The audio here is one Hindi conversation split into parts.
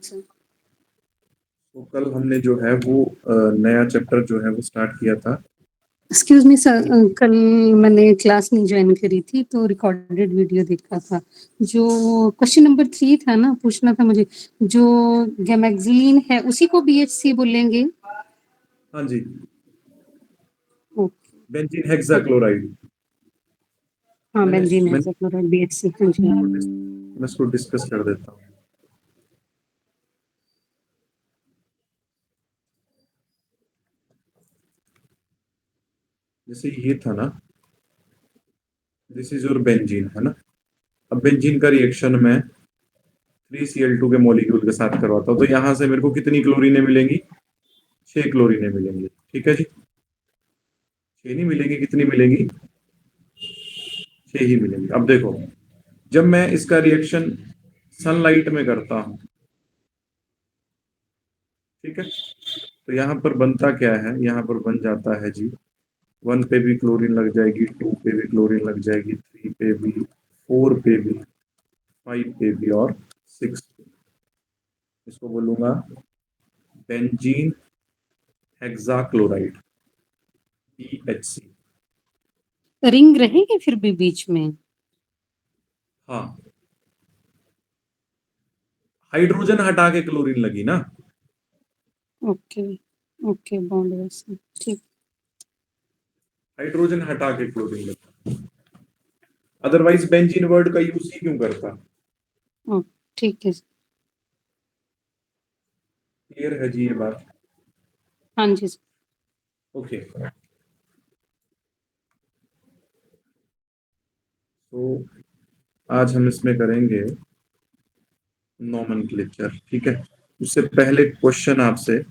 सर। तो कल हमने जो है वो नया चैप्टर जो है वो स्टार्ट किया था। एक्सक्यूज मी सर, कल मैंने क्लास नहीं ज्वाइन करी थी तो रिकॉर्डेड वीडियो देखा था। जो क्वेश्चन नंबर 3 था ना, पूछना था मुझे, जो गैमेक्सिलिन है उसी को BHC बोलेंगे? हाँ जी, ओके। Benzene hexachloride. हाँ, मैंने बेंजीन मैं हेक्साक्लोराइड BHC। हाँ जी। मैं इसको डिस्कस कर देता हूँ। जैसे ये था ना, दिस इज योर बेंजीन, है ना। अब बेंजीन का रिएक्शन मैं 3Cl2 के मॉलिक्यूल के साथ करवाता हूँ, तो यहां से मेरे को कितनी क्लोरीनें मिलेंगी? 6 क्लोरीनें मिलेंगी। ठीक है जी, 6 नहीं मिलेंगी, कितनी मिलेंगी? 6 ही मिलेंगी। अब देखो, जब मैं इसका रिएक्शन सनलाइट में करता हूं, ठीक है, तो यहां पर बनता क्या है? यहां पर बन जाता है जी, 1 पे भी क्लोरीन लग जाएगी, 2 पे भी क्लोरीन लग जाएगी, 3 पे भी, 4 पे भी, 5 पे भी और 6 पे। इसको बोलूंगा बेंजीन हेक्साक्लोराइड, BHC। रिंग रहेगी फिर भी बीच में? हाँ, हाइड्रोजन हटा के क्लोरीन लगी ना। ओके। ओके, बॉन्ड वैसे ठीक। हाइड्रोजन हटा के क्लोरीन लगी, अदरवाइज बेंजीन वर्ड का यूज ही क्यों करता? ओ, ठीक है। क्लियर है जी ये बात? हाँ जी सर। ओके, तो आज हम इसमें करेंगे नोमेनक्लेचर। ठीक है, उससे पहले क्वेश्चन आपसे,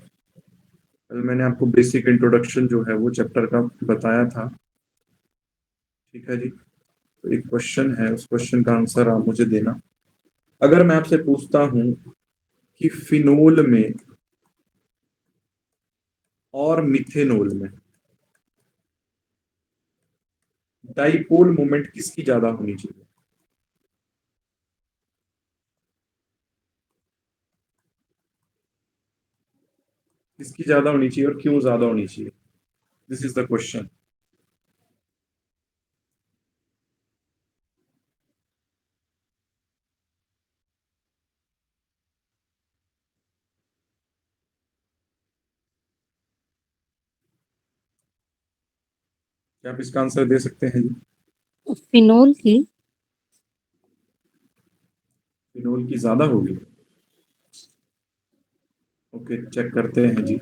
कल मैंने आपको बेसिक इंट्रोडक्शन जो है वो चैप्टर का बताया था। ठीक है जी, तो एक क्वेश्चन है, उस क्वेश्चन का आंसर आप मुझे देना। अगर मैं आपसे पूछता हूं कि फिनोल में और मिथेनॉल में डाइपोल मोमेंट किसकी ज्यादा होनी चाहिए? किसकी ज्यादा होनी चाहिए और क्यों ज्यादा होनी चाहिए? This is the question. क्या आप इसका आंसर दे सकते हैं जी? फिनोल की। फिनोल की ज्यादा होगी। ओके, चेक करते हैं जी।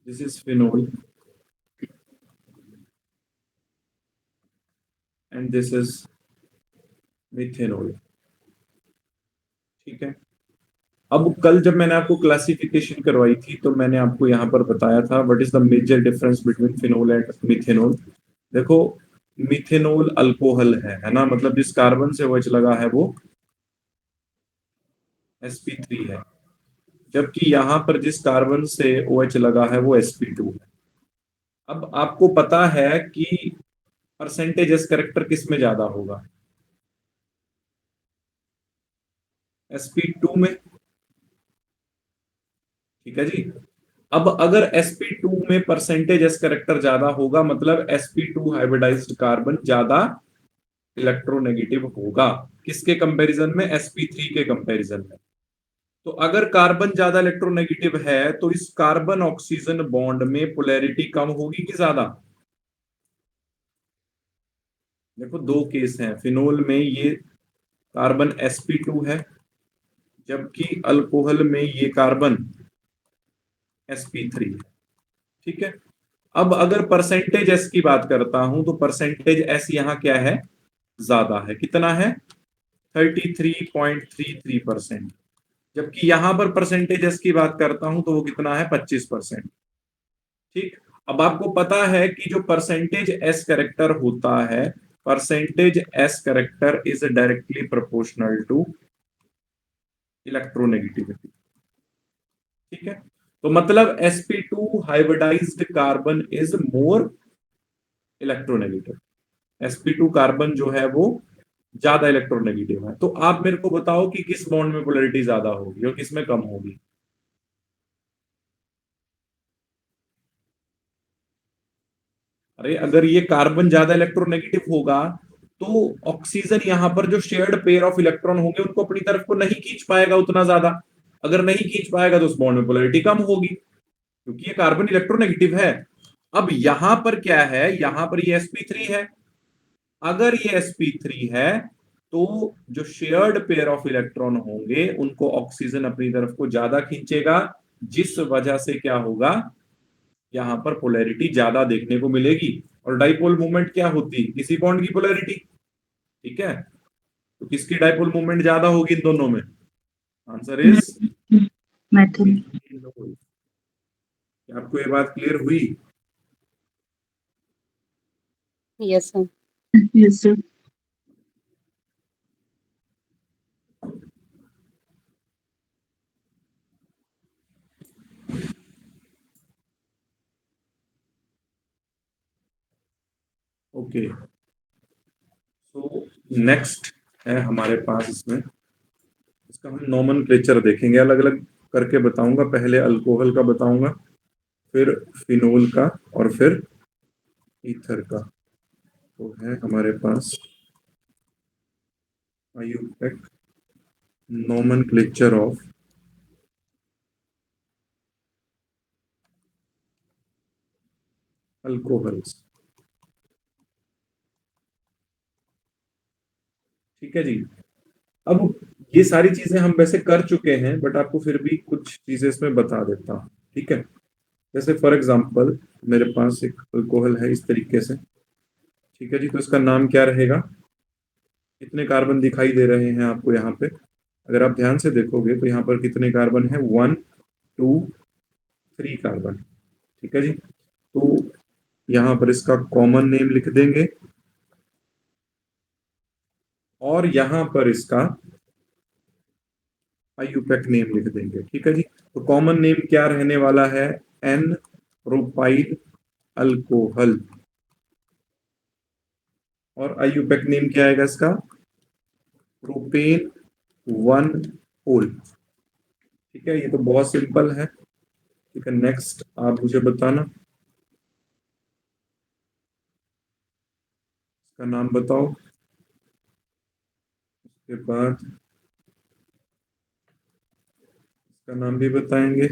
This is phenol and this is methanol. ठीक है, अब कल जब मैंने आपको क्लासिफिकेशन करवाई थी तो मैंने आपको यहां पर बताया था what is the major difference between phenol and methanol. देखो, मिथेनॉल अल्कोहल है ना, मतलब जिस कार्बन से OH लगा है वो sp3 है, जबकि यहां पर जिस कार्बन से OH लगा है वो sp2 है। अब आपको पता है कि परसेंटेज एस करेक्टर किस में ज्यादा होगा? sp2 में। ठीक है जी, अब अगर sp2 में परसेंटेज एस करेक्टर ज्यादा होगा मतलब sp2 हाइब्रिडाइज्ड कार्बन ज्यादा इलेक्ट्रोनेगेटिव होगा। किसके कंपैरिजन में? sp3 के कंपैरिजन में। तो अगर कार्बन ज्यादा इलेक्ट्रोनेगेटिव है तो इस कार्बन ऑक्सीजन बॉन्ड में पोलैरिटी कम होगी कि ज्यादा? देखो, दो केस हैं, फिनोल में ये कार्बन sp2 है, जबकि अल्कोहल में ये कार्बन sp3 है। ठीक है, अब अगर परसेंटेज एस की बात करता हूं तो परसेंटेज एस यहां क्या है? ज्यादा है। कितना है? 33.33%। जबकि यहां पर परसेंटेज एस की बात करता हूं तो वो कितना है? 25%। ठीक, अब आपको पता है कि जो परसेंटेज एस करेक्टर होता है, percentage S character is directly proportional to electronegativity. ठीक है, तो मतलब sp2 hybridised carbon is more electronegative. sp2 carbon जो है वो ज्यादा इलेक्ट्रोनेगेटिव है। तो आप मेरे को बताओ कि किस बॉन्ड में पोलैरिटी ज्यादा होगी और किस में कम होगी। अरे अगर ये कार्बन ज्यादा इलेक्ट्रोनेगेटिव होगा तो ऑक्सीजन यहां पर जो शेयर्ड पेयर ऑफ इलेक्ट्रॉन होंगे उनको अपनी तरफ को नहीं खींच पाएगा उतना ज्यादा। अगर नहीं खींच पाएगा तो उस बॉन्ड में पोलैरिटी कम होगी, क्योंकि ये कार्बन इलेक्ट्रोनेगेटिव है। अब यहां पर क्या है, यहां पर ये sp3 है। अगर ये sp3 है तो जो शेयर्ड पेयर ऑफ इलेक्ट्रॉन होंगे उनको ऑक्सीजन अपनी तरफ को ज्यादा खींचेगा, जिस वजह से क्या होगा, यहां पर पोलैरिटी ज्यादा देखने को मिलेगी। और डाइपोल मूवमेंट क्या होती, किसी बॉन्ड की पोलैरिटी। ठीक है, तो किसकी डाइपोल मूवमेंट ज्यादा होगी इन दोनों में? Answer is methyl. आपको ये बात क्लियर हुई? Yes sir. Yes sir. Okay, so next है हमारे पास इसमें, इसका हम नोमेनक्लेचर देखेंगे, अलग अलग करके बताऊंगा। पहले अल्कोहल का बताऊंगा, फिर फिनोल का, और फिर ईथर का। तो है हमारे पास आयुपेक नोमेनक्लेचर ऑफ अल्कोहल्स। ठीक है जी। अब ये सारी चीजें हम वैसे कर चुके हैं, बट आपको फिर भी कुछ चीजें इसमें बता देता हूँ। ठीक है, जैसे फॉर एग्जांपल मेरे पास एक अल्कोहल है इस तरीके से। ठीक है जी, तो इसका नाम क्या रहेगा? कितने कार्बन दिखाई दे रहे हैं आपको यहाँ पे? अगर आप ध्यान से देखोगे तो यहाँ पर कितने कार्बन है? 1 2 3 कार्बन। ठीक है जी, तो यहाँ पर इसका कॉमन नेम लिख देंगे और यहाँ पर इसका आयुपेक नेम लिख देंगे। ठीक है जी, तो कॉमन नेम क्या रहने वाला है? N propyl alcohol. और आयुपेक नेम क्या आएगा इसका? प्रोपेन 1 ओल। ठीक है, ये तो बहुत सिंपल है। ठीक है, नेक्स्ट आप मुझे बताना, इसका नाम बताओ। उसके बाद इसका नाम भी बताएंगे।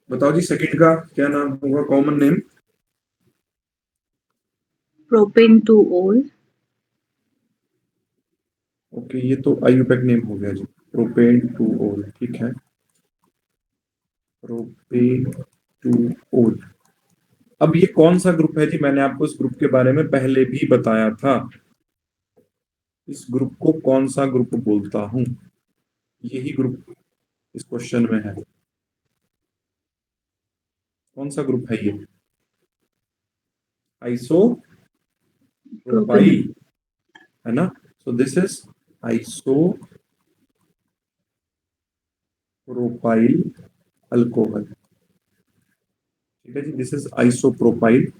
बताओ जी, सेकंड का क्या नाम होगा, कॉमन नेम? प्रोपेन 2 ओल। ओके, ये तो आयुपेक नेम हो गया जी, प्रोपेन 2 ओल। ठीक है, प्रोपेन 2 ओल। अब ये कौन सा ग्रुप है जी? मैंने आपको इस ग्रुप के बारे में पहले भी बताया था। इस ग्रुप को कौन सा ग्रुप बोलता हूं? यही ग्रुप इस क्वेश्चन में है। कौन सा ग्रुप है ये? आइसो प्रोपाइल, है ना? So this is iso propyl alcohol. ठीक है जी, this is isopropyl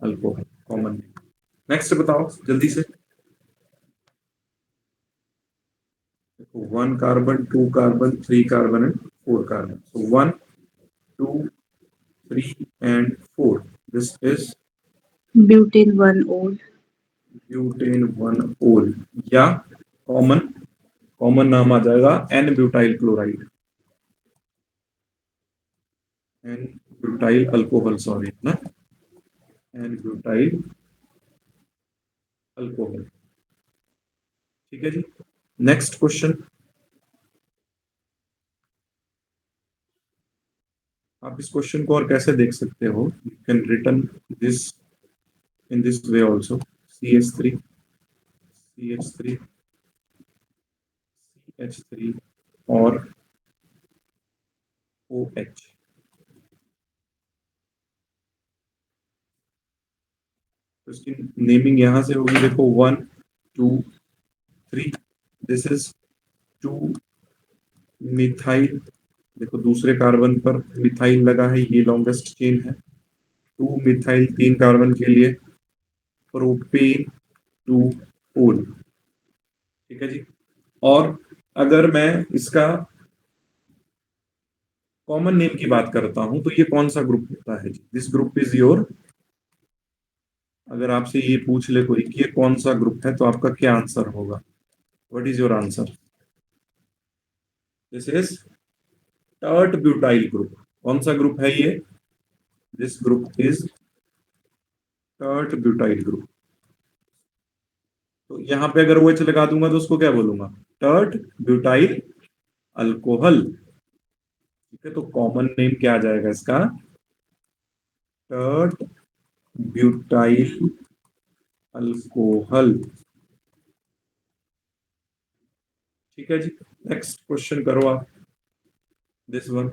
alcohol, common. Next बताओ जल्दी से। 1 carbon, 2 carbon, 3 carbon and 4 carbon. So 1 2 3 and 4, this is Butane 1-ol. Butane 1-ol या कॉमन कॉमन नाम आ जाएगा N butyl chloride, N butyl alcohol, sorry ना, एन ब्यूटाइल अल्कोहल। ठीक है जी, नेक्स्ट क्वेश्चन। आप इस क्वेश्चन को और कैसे देख सकते हो, you can written this in this way also, CH3 CH3 CH3 और OH। तो इसकी नेमिंग यहां से होगी, देखो 1 2 3, दिस इज 2 मिथाइल, देखो दूसरे कार्बन पर मिथाइल लगा है, ये लॉन्गेस्ट चेन है, 2 मिथाइल 3 कार्बन के लिए प्रोपेन 2-ol। ठीक है जी, और अगर मैं इसका कॉमन नेम की बात करता हूं तो ये कौन सा ग्रुप होता है जी, दिस ग्रुप इज योर, अगर आपसे ये पूछ ले कोई कि ये कौन सा ग्रुप है तो आपका क्या आंसर होगा, what is your answer? This is tert butyl group. कौन सा ग्रुप है ये? This group is tert butyl group. तो यहां पे अगर OH लगा दूंगा तो उसको क्या बोलूंगा? Tert butyl alcohol. ठीक है, तो कॉमन नेम क्या आ जाएगा इसका? Tert butyl alcohol. ठीक है जी, नेक्स्ट क्वेश्चन करो आप, दिस वन।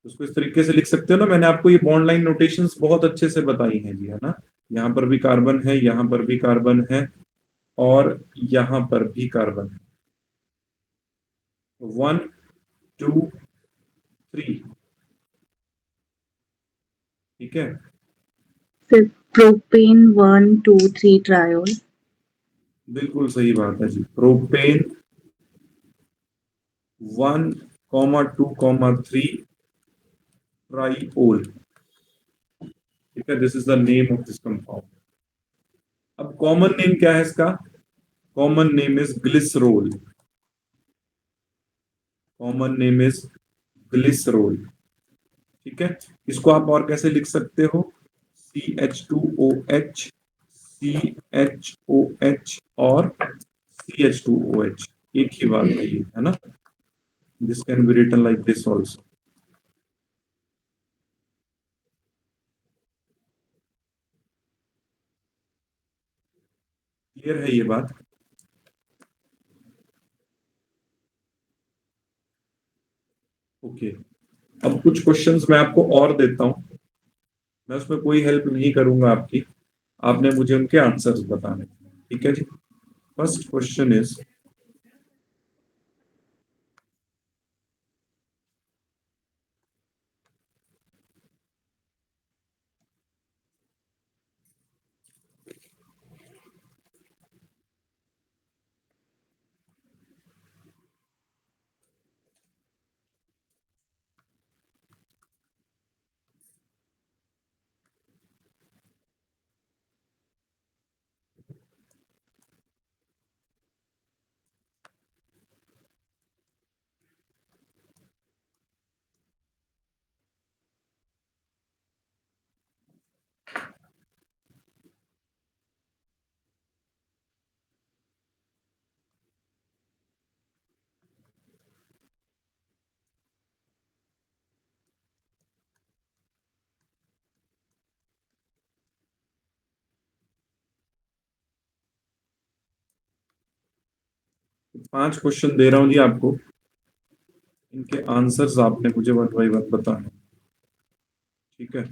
उसको इस तरीके से लिख सकते हो ना, मैंने आपको ये बॉन्ड लाइन नोटेशंस बहुत अच्छे से बताई हैं जी, है ना। यहाँ पर भी कार्बन है, यहाँ पर भी कार्बन है, और यहाँ पर भी कार्बन है। 1 2 3। ठीक है, फिर propane 1,2,3 triol. बिल्कुल सही बात है जी, प्रोपेन 1,2,3 ट्राईओल। ठीक है, this is the name of this compound. अब कॉमन नेम क्या है इसका? Common name is glycerol. Common name is glycerol. ठीक है, इसको आप और कैसे लिख सकते हो? CH2OH, CHOH और CH2OH, एक ही बात है ये, है ना। This can be written like this also. Clear है ये बात? ओके, अब कुछ क्वेश्चंस मैं आपको और देता हूं, मैं उसमें कोई हेल्प नहीं करूंगा आपकी, आपने मुझे उनके आंसर्स बताने। ठीक है जी, फर्स्ट क्वेश्चन इज, 5 क्वेश्चन दे रहा हूं जी आपको, इनके आंसर्स आपने मुझे वन बाई वन बताने। ठीक है,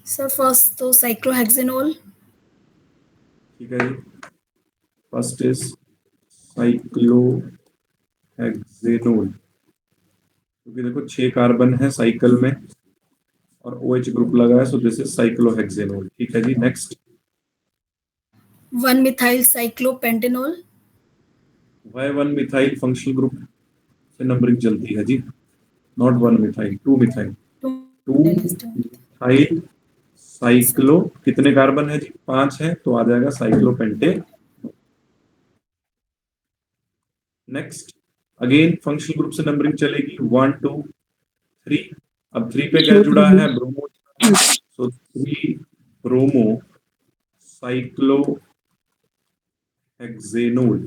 सर फर्स्ट तो साइक्लोहेक्सेनोल, ठीक है जी, फर्स्ट इज साइक्लोहेक्सेनोल, क्योंकि देखो 6 कार्बन है साइकिल में और OH ग्रुप लगा है, सो दिस इज साइक्लोहेक्सेनोल। ठीक है जी, next 1 methyl cyclopentanol, Y1 methyl functional group से नंबरिंग चलती है जी, not 1 methyl, 2 methyl. 2 methyl cyclo, कितने कार्बन है जी? 5 है, तो आ जाएगा cyclopentane. Next again functional group से नंबरिंग चलेगी 1 2 3। अब 3 पे क्या जुड़ा है? Bromo. So 3 bromo cyclohexanol,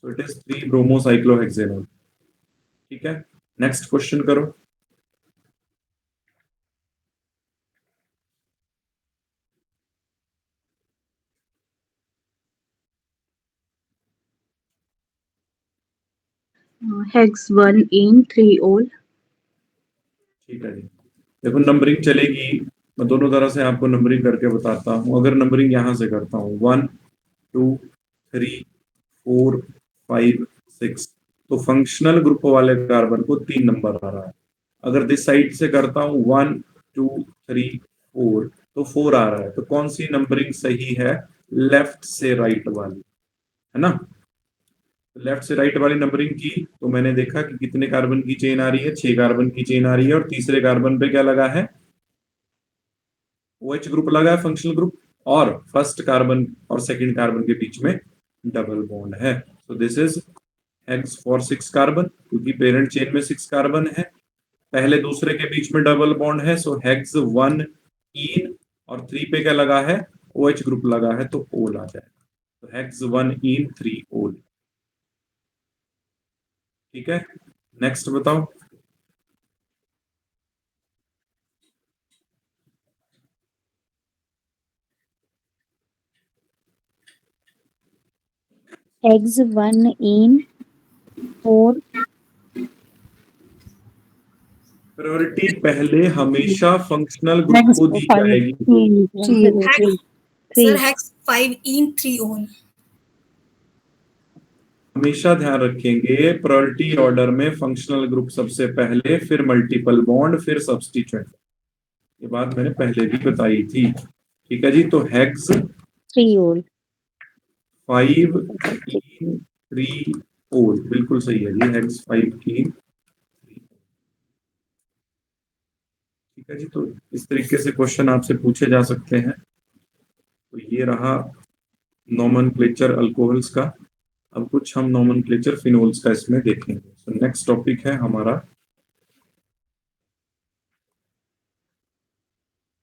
so it is 3 bromo cyclohexanol. ठीक है, नेक्स्ट क्वेश्चन करो। Hex 1ene 3ol. ठीक है जी, देखो नंबरिंग चलेगी, मैं दोनों तरह से आपको नंबरिंग करके बताता हूँ। अगर नंबरिंग यहां से करता हूँ 1 2 3 4 5 6, तो फंक्शनल ग्रुप वाले कार्बन को 3 नंबर आ रहा है। अगर दिस साइड से करता हूँ 1 2 3 4, तो 4 आ रहा है। तो कौन सी नंबरिंग सही है? लेफ्ट से राइट वाली, है ना। लेफ्ट से राइट वाली नंबरिंग की तो मैंने देखा कि कितने कार्बन की चेन आ रही है? 6 कार्बन की चेन आ रही है, और तीसरे कार्बन पे क्या लगा है? OH ग्रुप लगा है, फंक्शनल ग्रुप, और फर्स्ट कार्बन और सेकंड कार्बन के बीच में डबल बॉन्ड है। सो this is hex for 6 carbon, क्योंकि पेरेंट चेन में 6 कार्बन है, पहले दूसरे के बीच में डबल बॉन्ड है। सो हेक्स 1 इन, और 3 पे क्या लगा है? OH ग्रुप लगा है, तो ओल आ जाएगा। तो हेक्स 1 इन 3 ओल। ठीक है, नेक्स्ट बताओ। Eggs 1 in 4. प्रायोरिटी पहले हमेशा फंक्शनल ग्रुप Next को दी 5 जाएगी। 3 सर हेक्स 5 इन 3 ओल। हमेशा ध्यान रखेंगे, प्रायोरिटी ऑर्डर में फंक्शनल ग्रुप सबसे पहले, फिर मल्टीपल बॉन्ड, फिर सब्स्टिट्यूएंट। ये बात मैंने पहले भी बताई थी। ठीक है जी, तो हेक्स 3ol. 5 इन 3 ओल बिल्कुल सही है जी, हेक्स 5 की। ठीक है जी, तो इस तरीके से क्वेश्चन आपसे पूछे जा सकते हैं। तो ये रहा नोमेनक्लेचर अल्कोहल्स का। अब कुछ हम नोमेनक्लेचर फिनोल्स का इसमें देखेंगे। तो नेक्स्ट टॉपिक है हमारा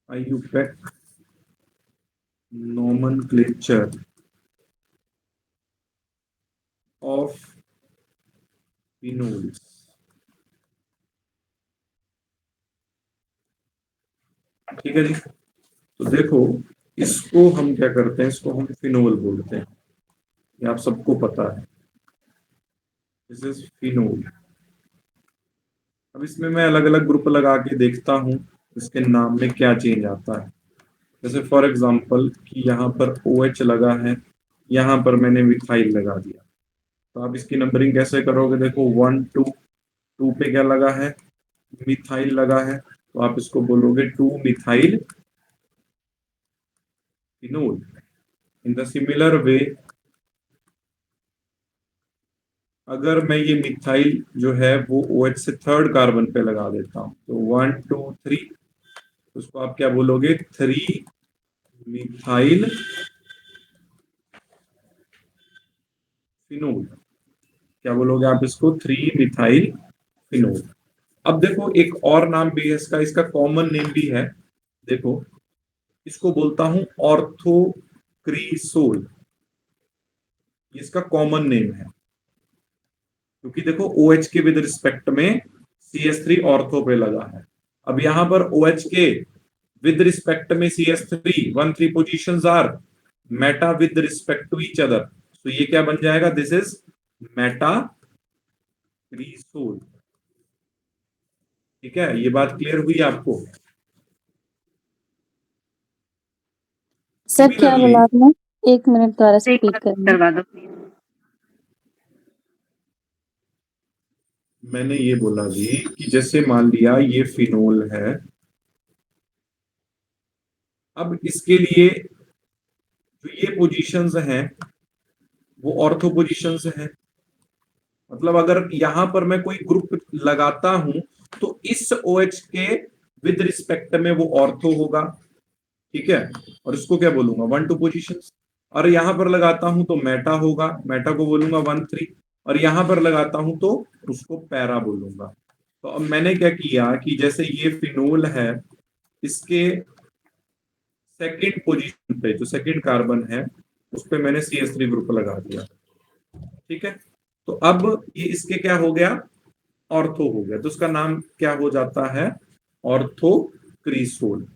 IUPAC nomenclature of phenols। ठीक है जी, तो देखो इसको हम क्या करते हैं, इसको हम फिनोल बोलते हैं, ये आप सबको पता है। This is phenol. अब इसमें मैं अलग अलग ग्रुप लगा के देखता हूँ इसके नाम में क्या चेंज आता है। जैसे फॉर एग्जांपल कि यहाँ पर OH लगा है, यहाँ पर मैंने मिथाइल लगा दिया, तो आप इसकी नंबरिंग कैसे करोगे? देखो 1 2, 2 पे क्या लगा है? मिथाइल लगा है, तो आप इसको बोलोगे 2 methyl phenol. In the similar way, अगर मैं ये मिथाइल जो है वो OH से थर्ड कार्बन पे लगा देता हूं, तो 1 2 3, उसको आप क्या बोलोगे? 3 मिथाइल फिनोल। क्या बोलोगे आप इसको? 3 मिथाइल फिनोल। अब देखो एक और नाम भी है इसका, इसका कॉमन नेम भी है। देखो इसको बोलता हूं ऑर्थोक्रीसोल, इसका कॉमन नेम है, क्योंकि देखो OH के विद रिस्पेक्ट में CH3 ऑर्थो पे लगा है। अब यहां पर OH के विद रिस्पेक्ट में CH3 1 3 positions are meta with respect to each other, तो ये क्या बन जाएगा? This is meta cresol. ठीक है, ये बात क्लियर हुई आपको? सर क्या Similarly, बोला आपने? 1 मिनट दोबारा स्पीक करना। करवा दो। मैंने ये बोला जी कि जैसे मान लिया ये फिनोल है, अब इसके लिए जो ये पोजीशंस हैं वो ऑर्थो पोजीशंस हैं। मतलब अगर यहां पर मैं कोई ग्रुप लगाता हूं तो इस OH के विद रिस्पेक्ट में वो ऑर्थो होगा, ठीक है, और इसको क्या बोलूंगा 1 2 पोजीशंस। और यहां पर लगाता हूं तो मेटा होगा, मेटा को बोलूंगा 1 3, और यहां पर लगाता हूं तो उसको पैरा बोलूंगा। तो अब मैंने क्या किया कि जैसे ये फिनोल है, इसके सेकंड पोजीशन पे जो सेकंड कार्बन है उस पे मैंने CH3 ग्रुप लगा दिया, ठीक है। तो अब ये इसके क्या हो गया, ऑर्थो हो गया, तो उसका नाम क्या हो जाता है, ऑर्थो क्रीसोल।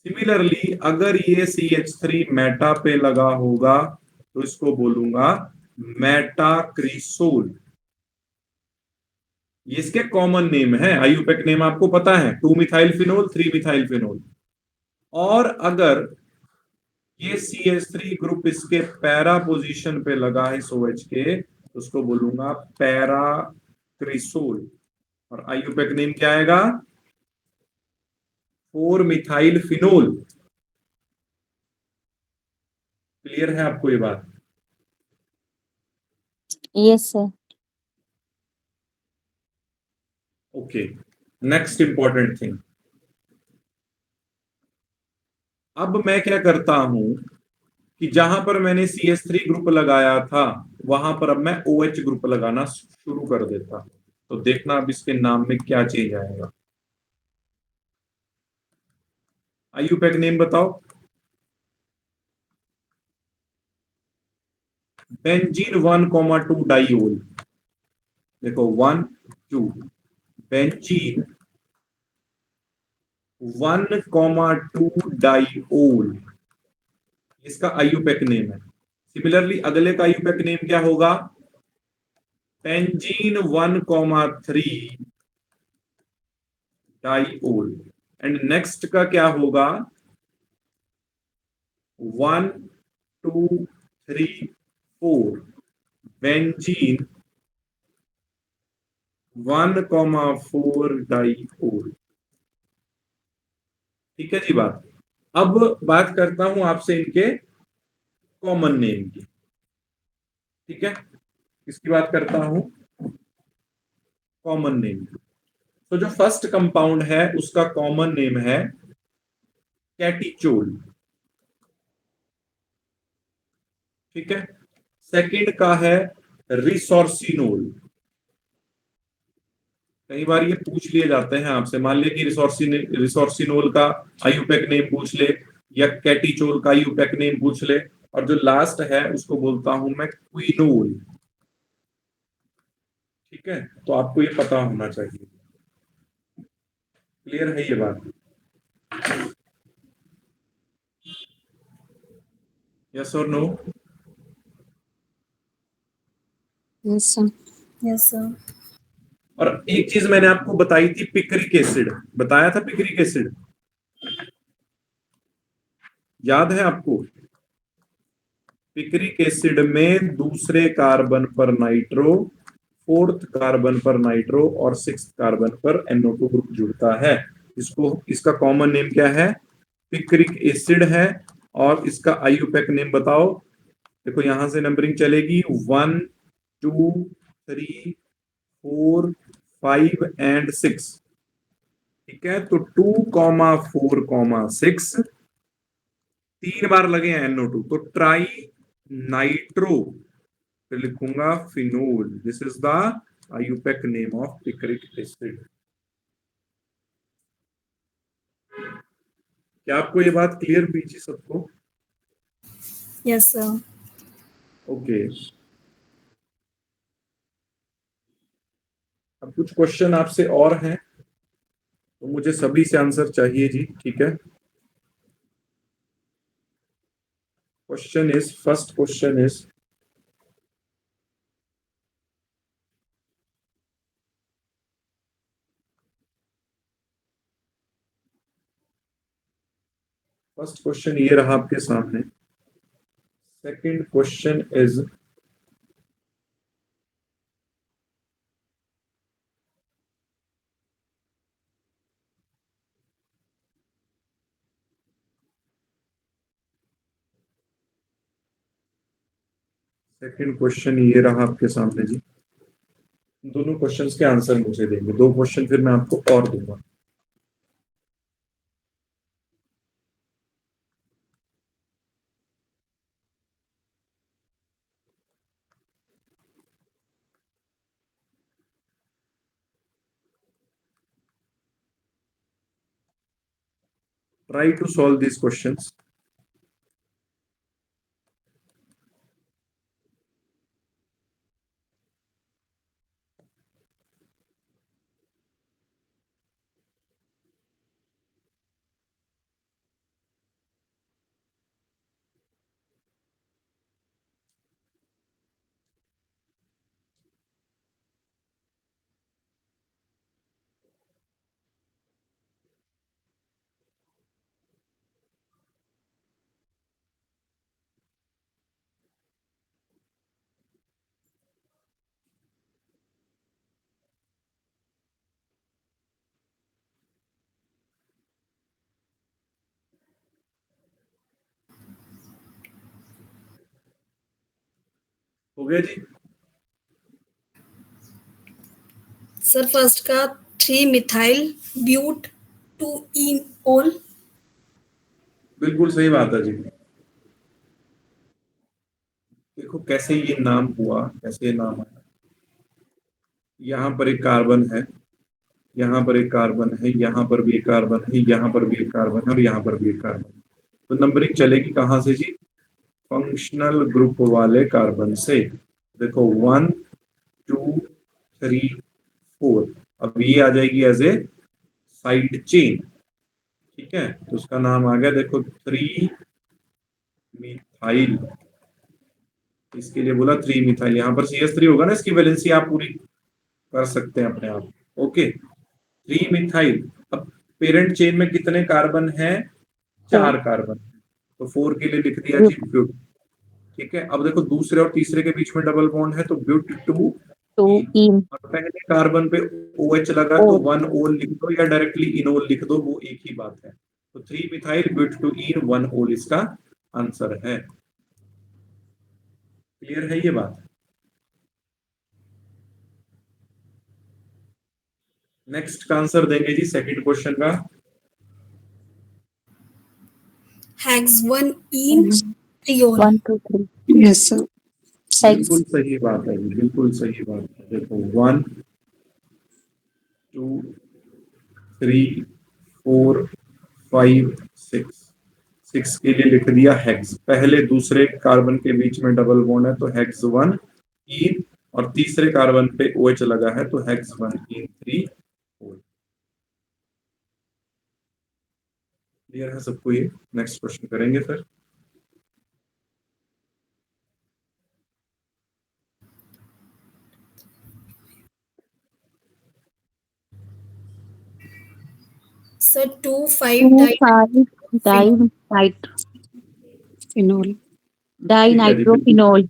सिमिलरली अगर ये CH3 मेटा पे लगा होगा तो इसको बोलूंगा मेटा क्रीसोल। ये इसके कॉमन नेम है, आईयूपैक नेम आपको पता है, 2 मिथाइल फिनोल 3 मिथाइल फिनोल। और अगर ये CH3 ग्रुप इसके पैरा पोजीशन पे लगा है इस OH के, तो उसको बोलूंगा पैरा क्रिसोल। और आईयूपैक नेम क्या आएगा, 4 मिथाइल फिनोल। क्लियर है आपको ये बात? Yes sir. Okay, next important thing. अब मैं क्या करता हूं कि जहां पर मैंने CH3 ग्रुप लगाया था वहां पर अब मैं OH ग्रुप लगाना शुरू कर देता। तो देखना अब इसके नाम में क्या चेंज आएगा। आईयूपैक नेम बताओ। Benzene 1,2 diol. देखो 1 2, बेंजीन 1,2 डाइओल, इसका आईयूपैक नेम है। सिमिलरली अगले का आईयूपैक नेम क्या होगा, बेंजीन 1,3 डाइओल। एंड नेक्स्ट का क्या होगा, 1 2 3 4 बेंजीन 1,4 डाइओल। ठीक है जी बात। अब बात करता हूं आपसे इनके कॉमन नेम की, ठीक है, इसकी बात करता हूं कॉमन नेम की। तो जो फर्स्ट कंपाउंड है उसका कॉमन नेम है कैटिचोल, ठीक है। सेकंड का है रिसोर्सिनोल। कई बार ये पूछ लिए जाते हैं आपसे, मान लिया कि रिसोर्सिनोल का आईयूपैक नेम पूछ ले या कैटिचोल का आईयूपैक नेम पूछ ले, और जो लास्ट है उसको बोलता हूं मैं क्विनोल, ठीक है। तो आपको ये पता होना चाहिए। क्लियर है ये बात? यस और no? Yes sir. Yes, sir. और एक चीज मैंने आपको बताई थी, पिक्रिक एसिड, बताया था पिक्रिक एसिड, याद है आपको? पिक्रिक एसिड में दूसरे कार्बन पर नाइट्रो, फोर्थ कार्बन पर नाइट्रो और सिक्स्थ कार्बन पर NO2 ग्रुप जुड़ता है। इसको, इसका कॉमन नेम क्या है, पिक्रिक एसिड है। और इसका आईयूपैक नेम बताओ। देखो यहां से नंबरिंग चलेगी 1 2 3 4 5 एंड 6, ठीक है। तो 2,4,6 3 बार लगे हैं NO2, तो ट्राई नाइट्रो, फिर लिखूंगा phenol. This is the IUPAC name of picric acid. क्या आपको ये बात क्लियर हुई जी सबको? Yes, sir. ओके। अब कुछ क्वेश्चन आपसे और हैं तो मुझे सभी से आंसर चाहिए जी, ठीक है। Question is, first question is, first question ये रहा आपके सामने। Second question is second question ये रहा आपके सामने जी। दोनों क्वेश्चंस के आंसर मुझे देंगे, 2 क्वेश्चन फिर मैं आपको और दूंगा। Try to solve these questions. हो गया जी? सर फर्स्ट का 3 मिथाइल ब्यूट 2 इनोल। बिल्कुल सही बात है जी। देखो कैसे ये नाम हुआ, कैसे ये नाम आया। यहाँ पर एक कार्बन है, यहाँ पर एक कार्बन है, यहाँ पर भी एक कार्बन है, यहाँ पर भी एक कार्बन है और यहाँ पर भी एक कार्बन है। तो नंबरिंग चलेगी कहाँ से जी? फंक्शनल ग्रुप वाले कार्बन से। देखो 1 2 3 4, अब ये आ जाएगी एज ए साइड चेन। ठीक है, तो उसका नाम आ गया देखो 3 मिथाइल। इसके लिए बोला 3 मिथाइल, यहाँ पर CH3 होगा ना, इसकी वैलेंसी आप पूरी कर सकते हैं अपने आप। Okay, 3 methyl. अब पेरेंट चेन में कितने कार्बन हैं? 4 कार्बन। तो 4 के लिए लिख दिया जी ब्यूट। ठीक है, अब देखो दूसरे और तीसरे के बीच में डबल बॉन्ड है तो ब्यूट 2 2 इन और पहले कार्बन पे OH लगा तो 1 ओल लिख दो या डायरेक्टली इनोल लिख दो, वो एक ही बात है। तो 3 मिथाइल ब्यूट 2 इन 1 ओल इसका आंसर है। क्लियर है ये बात? नेक्स्ट का आंसर देंगे जी सेकंड क्वेश्चन का। हेक्स 1 इन ट्रियोल। 1 2 3 यस सर। बिल्कुल सही बात है जी, बिल्कुल सही बात है। देखो 1 2 3 4 5 6, 6 के लिए लिख दिया हेक्स। पहले दूसरे कार्बन के बीच में डबल बॉन्ड है तो हेक्स 1 इन, और तीसरे कार्बन पे OH लगा है तो हेक्स 1 इन 3 4। क्लियर है सबको ये? नेक्स्ट क्वेश्चन करेंगे फिर। Sir 2 5 2 di 5 phenol. ठीक है जी, डाइनाइट्रोफिनोल।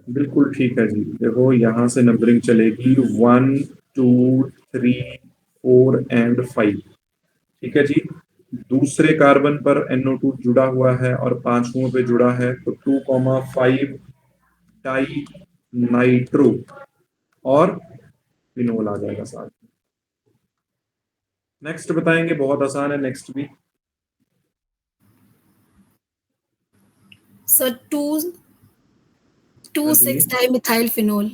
बिल्कुल ठीक है जी। देखो यहाँ से नंबरिंग चलेगी 1 2 3 4 एंड 5। ठीक है जी, दूसरे कार्बन पर NO2 जुड़ा हुआ है और पांचवों पे जुड़ा है तो 2,5 डाई नाइट्रो और फिनोल आ जाएगा साथ में। नेक्स्ट बताएंगे, बहुत आसान है नेक्स्ट भी। सर 2 हाँ जी, 6 डाई मिथाइल फिनोल।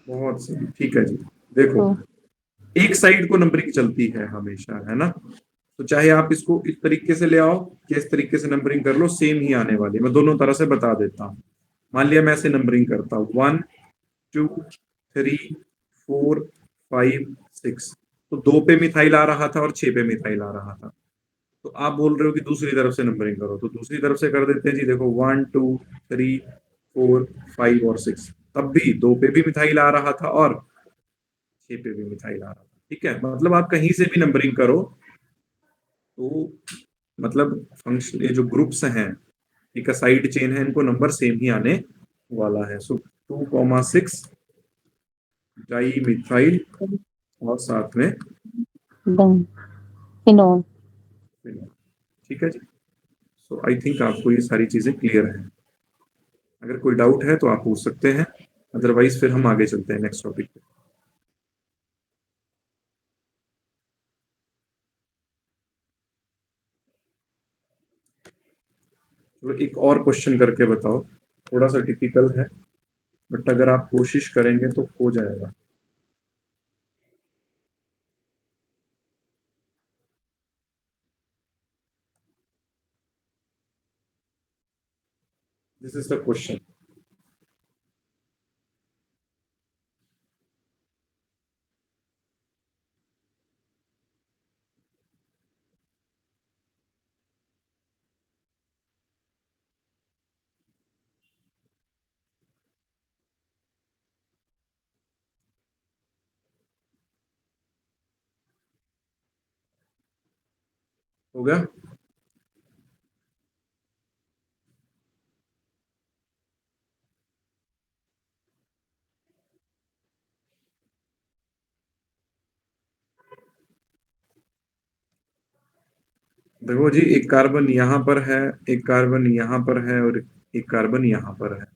बहुत सही। ठीक है जी, देखो एक साइड को नंबरिंग चलती है हमेशा, है ना? तो चाहे आप इसको इस तरीके से ले आओ या इस तरीके से नंबरिंग कर लो, सेम ही आने वाली। मैं दोनों तरह से बता देता हूँ। मान लिया मैं ऐसे नंबरिंग करता हूँ 1 2 3 4 5 6, तो 2 पे मिथाइल आ रहा था और 6 पे मिथाइल आ रहा था। तो आप बोल रहे हो कि दूसरी तरफ से नंबरिंग करो, तो दूसरी तरफ से कर देते हैं जी। देखो 1 2 3 4 5 और 6, तब भी 2 पे भी मिथाइल आ रहा था और 6 पे भी मिथाइल आ रहा था। ठीक है, मतलब आप कहीं से भी नंबरिंग करो तो मतलब फंक्शन, ये जो ग्रुप्स हैं, एक साइड चेन है, इनको नंबर सेम ही आने वाला है। सो 2,6 डाई मिथाइल और साथ में Then phenol. phenol। ठीक है जी। सो आई थिंक आपको ये सारी चीजें क्लियर है। अगर कोई डाउट है तो आप पूछ सकते हैं, अदरवाइज फिर हम आगे चलते हैं नेक्स्ट टॉपिक पे। तो एक और क्वेश्चन करके बताओ, थोड़ा सा टिपिकल है, बट अगर आप कोशिश करेंगे तो हो जाएगा। This is the question. हो गया? देखो जी, एक कार्बन यहाँ पर है, एक कार्बन यहाँ पर है और एक कार्बन यहाँ पर है।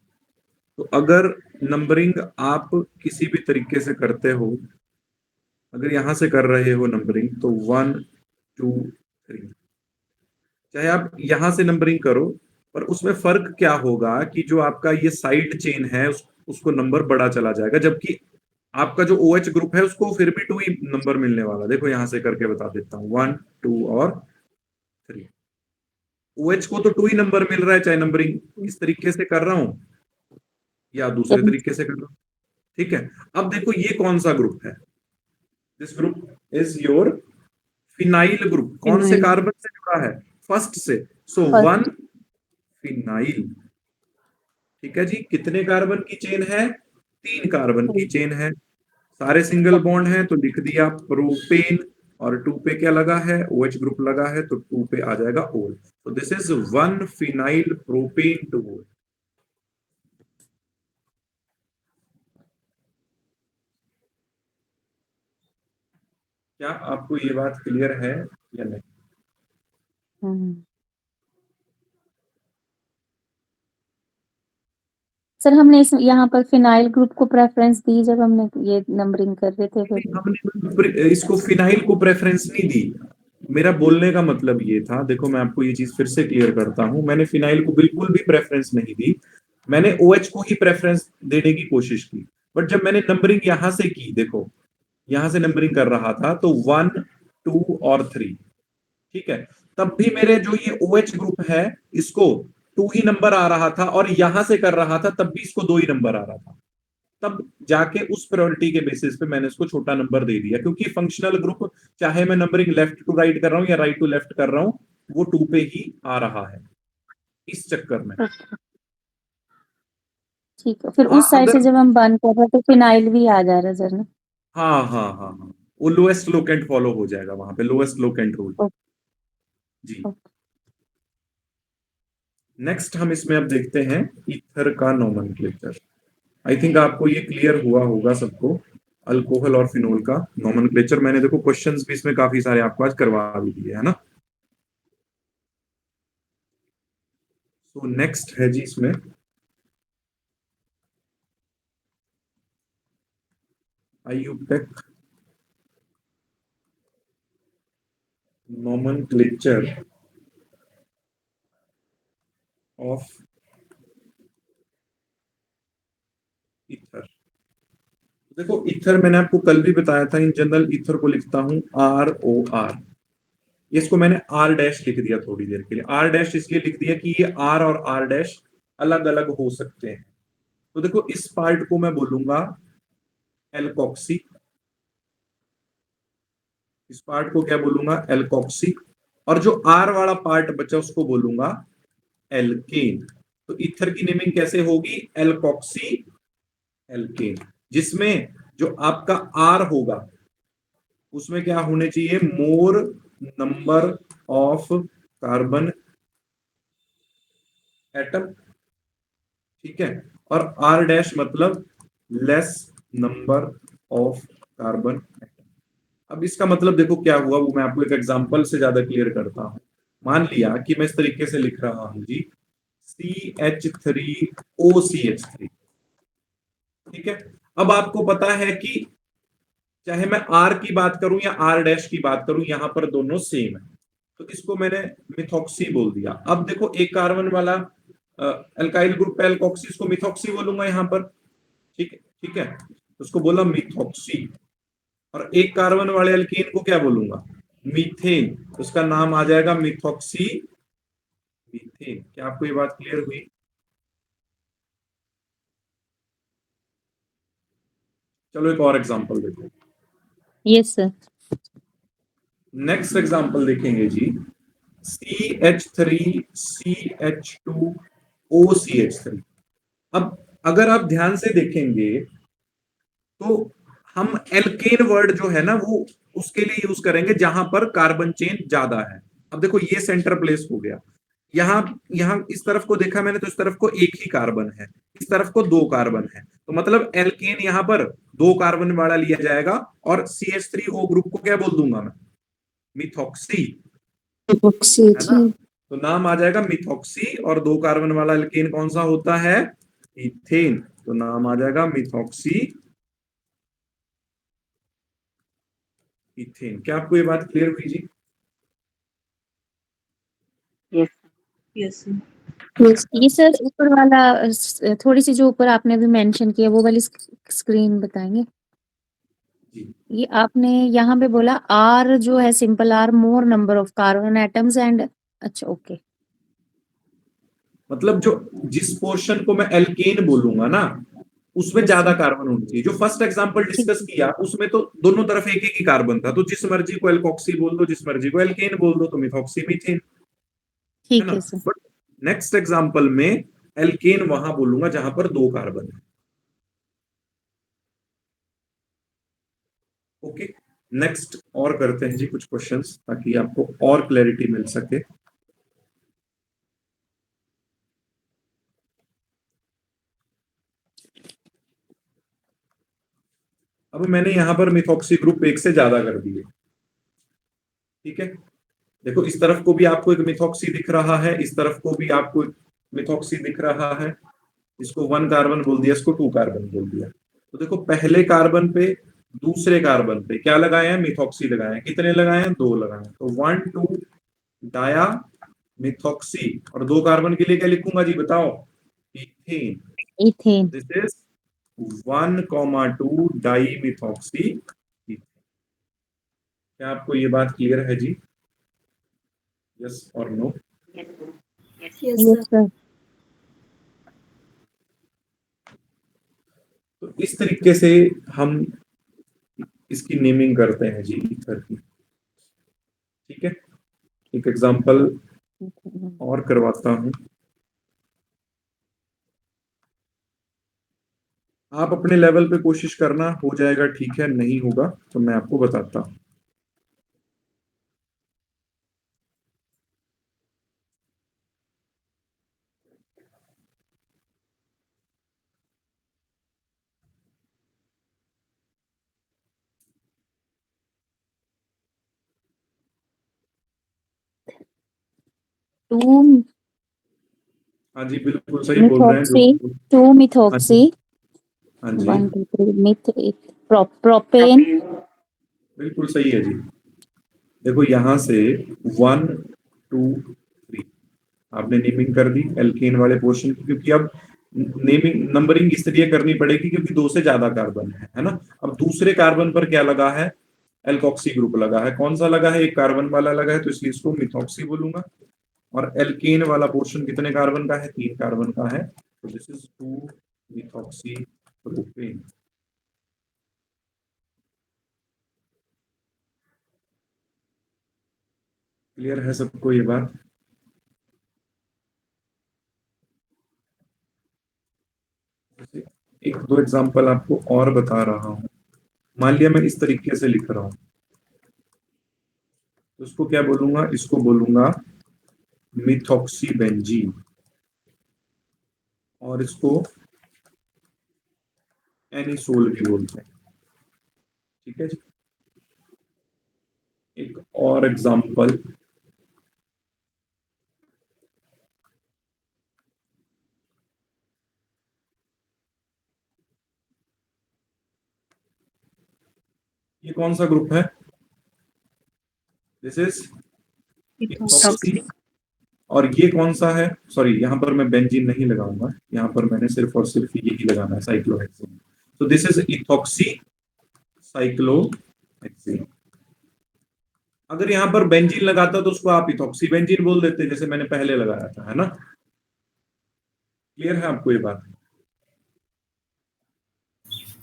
तो अगर नंबरिंग आप किसी भी तरीके से करते हो, अगर यहां से कर रहे हो नंबरिंग, तो 1 2 3, चाहे आप यहां से नंबरिंग करो, पर उसमें फर्क क्या होगा कि जो आपका ये साइड चेन है उसको नंबर बड़ा चला जाएगा, जबकि आपका जो OH ग्रुप है उसको फिर भी 2 ही नंबर मिलने वाला। देखो यहां से करके बता देता हूँ, 1 2 और 3। OH को तो 2 ही नंबर मिल रहा है, चाहे नंबरिंग इस तरीके से कर रहा हूं या दूसरे Then तरीके से कर रहा हूं। ठीक है, अब देखो ये कौन सा ग्रुप है? This group is your phenyl group. कौन से फिनाइल। कार्बन से जुड़ा है? फर्स्ट से। सो first 1 फिनाइल। ठीक है जी, कितने कार्बन की चेन है? 3 कार्बन की चेन है। सारे सिंगल बॉन्ड हैं तो लिख दिया प्रोपेन, और 2 पे क्या लगा है? OH ग्रुप लगा है, तो 2 पे आ जाएगा ओल। तो this is 1 phenyl propane two ओल। क्या आपको ये बात क्लियर है या नहीं? सर हमने इस यहाँ पर फिनाइल ग्रुप को प्रेफरेंस दी जब हमने ये नंबरिंग कर रहे थे फिर हमने इसको फिनाइल को प्रेफरेंस नहीं दी। मेरा बोलने का मतलब ये था, देखो मैं आपको ये चीज फिर से क्लियर करता हूं, मैंने फिनाइल को बिल्कुल भी प्रेफरेंस नहीं दी, मैंने OH को ही प्रेफरेंस देने की कोशिश की। बट जब मैंने नंबरिंग यहां से की, देखो यहां से नंबरिंग कर रहा था, तो 1 2 और 3, ठीक है, तब भी मेरे जो ये OH ग्रुप है इसको 2 ही नंबर आ रहा था, और यहां से कर रहा था तब भी इसको 2 ही नंबर आ रहा था। तब जाके उस प्रायोरिटी के बेसिस पे मैंने इसको छोटा नंबर दे दिया, क्योंकि फंक्शनल ग्रुप चाहे मैं नंबरिंग लेफ्ट टू राइट कर रहा हूं या राइट टू लेफ्ट कर रहा हूं, वो 2 पे ही आ रहा है, इस चक्कर में। ठीक है। फिर हाँ उस साइड से अगर, जब हम बंद कर रहे हैं तो फिनाइल भी आ जा रहा है सर ना। हाँ हाँ हाँ हाँ, वो लोएस्ट लोकेंट फॉलो हो जाएगा वहां पे, लोएस्ट लोकेंट रूल। ओके जी। ओके। नेक्स्ट हम इसमें अब देखते हैं ईथर का नोमेनक्लेचर। आई थिंक आपको ये क्लियर हुआ होगा सबको, अल्कोहल और फिनोल का नोमेनक्लेचर। मैंने देखो क्वेश्चंस भी इसमें काफी सारे आपको आज करवा भी दिए है ना। तो नेक्स्ट है जी इसमें आईयूपैक नोमेनक्लेचर ऑफ ईथर। देखो ईथर मैंने आपको कल भी बताया था, इन जनरल ईथर को लिखता हूं ROR। इसको मैंने R डैश लिख दिया थोड़ी देर के लिए। R डैश इसलिए लिख दिया कि ये R और R डैश अलग अलग हो सकते हैं। तो देखो इस पार्ट को मैं बोलूंगा एल्कोक्सी, इस पार्ट को क्या बोलूंगा? एल्कोक्सी। और जो R वाला पार्ट बचा उसको बोलूंगा एल्केन। तो ईथर की नेमिंग कैसे होगी? एल्कोक्सी एल्केन, जिसमें जो आपका R होगा उसमें क्या होने चाहिए? मोर नंबर ऑफ कार्बन एटम, ठीक है, और आर डैश मतलब less number of carbon atom. अब इसका मतलब देखो क्या हुआ, वो मैं आपको एक एग्जांपल से ज्यादा क्लियर करता हूं। मान लिया कि मैं इस तरीके से लिख रहा हूं जी, CH3OCH3, ठीक है। अब आपको पता है कि चाहे मैं आर की बात करूं या आर डैश की बात करूं, यहां पर दोनों सेम है, तो इसको मैंने मिथॉक्सी बोल दिया। अब देखो एक कार्बन वाला अल्काइल ग्रुप है एल्कोक्सी, इसको मिथॉक्सी बोलूंगा यहां पर, ठीक है, ठीक है, तो उसको बोला मिथॉक्सी। और एक कार्बन वाले अल्कीन को क्या बोलूंगा, मीथेन, उसका नाम आ जाएगा मिथॉक्सी मीथेन। क्या आपको ये बात क्लियर हुई? चलो एक और एग्जांपल देखो। Yes sir. नेक्स्ट एग्जांपल देखेंगे जी, CH3CH2OCH3। अब अगर आप ध्यान से देखेंगे तो हम एल्केन वर्ड जो है ना वो उसके लिए यूज करेंगे जहां पर कार्बन चेन ज्यादा है। अब देखो ये सेंटर प्लेस हो गया, यहां यहां इस तरफ को देखा मैंने तो इस तरफ को एक ही कार्बन है, इस तरफ को दो कार्बन है, तो मतलब एल्केन यहां पर दो कार्बन वाला लिया जाएगा। और CH3O ग्रुप को क्या बोल दूंगा मैं, मिथॉक्सी, इपॉक्सी है ना, थी। तो नाम आ जाएगा मिथॉक्सी। और दो कार्बन वाला एल्केन कौन सा होता है, इथेन, तो नाम आ जाएगा मिथॉक्सी इथेन। क्या आपको ये बात क्लियर हुई जी? Yes. Yes, sir. ये सर ऊपर वाला थोड़ी सी जो ऊपर आपने भी मेंशन किया वो वाली स्क्रीन बताएंगे। जी ये आपने यहाँ पे बोला आर जो है simple R more number of carbon atoms and, अच्छा ओके। मतलब जो जिस पोर्शन को मैं एल्केन बोलूंगा ना उसमें Yes, ज्यादा sir. कार्बन होनी चाहिए। जो फर्स्ट एग्जांपल ठीक डिस्कस किया उसमें तो दोनों तरफ एक एक ही कार्बन था, तो जिस मर्जी को एल्कोक्सी बोल दो, जिस मर्जी को एल्केन बोल दो, तो मिथॉक्सी मीथेन, है ठीक ना। है सर। बट नेक्स्ट एग्जांपल में एल्केन वहां बोलूंगा जहां पर दो कार्बन है। ओके, नेक्स्ट और करते हैं जी कुछ क्वेश्चंस ताकि आपको और क्लैरिटी मिल सके। अब मैंने यहां पर मिथॉक्सी ग्रुप एक से ज्यादा कर दिए, ठीक है। देखो इस तरफ को भी आपको एक मिथॉक्सी दिख रहा है, इस तरफ को भी आपको एक मिथॉक्सी दिख रहा है। इसको वन कार्बन बोल दिया, इसको टू कार्बन बोल दिया। तो देखो पहले कार्बन पे दूसरे कार्बन पे क्या लगाए हैं, मिथॉक्सी लगाए हैं। कितने लगाए हैं, दो लगाए हैं, तो 1,2 डाया मिथॉक्सी। और दो कार्बन के लिए क्या लिखूंगा जी बताओ, ethane. Ethane. This is 1,2 di methoxy. क्या आपको ये बात क्लियर है जी, यस और no? Yes yes sir. Sir. तो इस तरीके से हम इसकी नेमिंग करते हैं जी ईथर की, ठीक है। एक एग्जांपल और करवाता हूं, आप अपने लेवल पे कोशिश करना, हो जाएगा ठीक है, नहीं होगा तो मैं आपको बताता हूं। टू हाँ जी बिल्कुल सही बोल रहे हैं मिथॉक्सी, जो। टू हाँ जी, मिथॉक्सी, हाँ जी 1 2 3 मिथ प्रोपेन। बिल्कुल सही है जी। देखो यहां से 1 2 3 आपने नेमिंग कर दी एल्केन वाले पोर्शन की, क्योंकि अब नेमिंग नंबरिंग इसलिए करनी पड़ेगी क्योंकि दो से ज्यादा कार्बन है ना। अब दूसरे कार्बन पर क्या लगा है, एल्कोक्सी ग्रुप लगा है। कौन सा लगा है, एक कार्बन वाला लगा है, तो इसलिए इसको मिथॉक्सी बोलूंगा। और एल्केन वाला पोर्शन कितने कार्बन का है, 3 कार्बन का है, तो this is 2 methoxy propane. Clear है सबको ये बात? एक दो एग्जांपल आपको और बता रहा हूं। मान लिया मैं इस तरीके से लिख रहा हूं, तो इसको क्या बोलूंगा, इसको बोलूंगा मिथॉक्सीबेंजीन, और इसको एनिसोल भी बोलते हैं। ठीक है जी। एक और एग्जांपल, ये कौन सा ग्रुप है? This is ethoxy. और ये कौन सा है? सॉरी, यहां पर मैं बेंजीन नहीं लगाऊंगा, यहां पर मैंने सिर्फ और सिर्फ यही लगाना है, साइक्लोहेक्सेन। तो दिस इज इथॉक्सी साइक्लोहेक्सेन। अगर यहां पर बेंजीन लगाता तो उसको आप इथॉक्सी बेंजीन बोल देते, जैसे मैंने पहले लगाया था, है ना? क्लियर है आपको ये बात?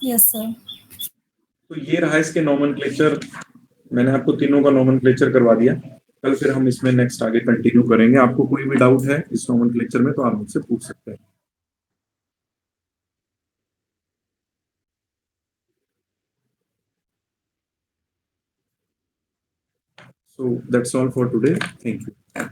Yes sir. तो ये रहा इसके नोमेनक्लेचर। मैंने आपको तीनों का नोमेनक्लेचर करवा दिया। कल फिर हम इसमें नेक्स्ट आगे कंटिन्यू करेंगे। आपको कोई भी डाउट है इस नोमेनक्लेचर में तो आप मुझसे पूछ सकते हैं। So that's all for today. Thank you.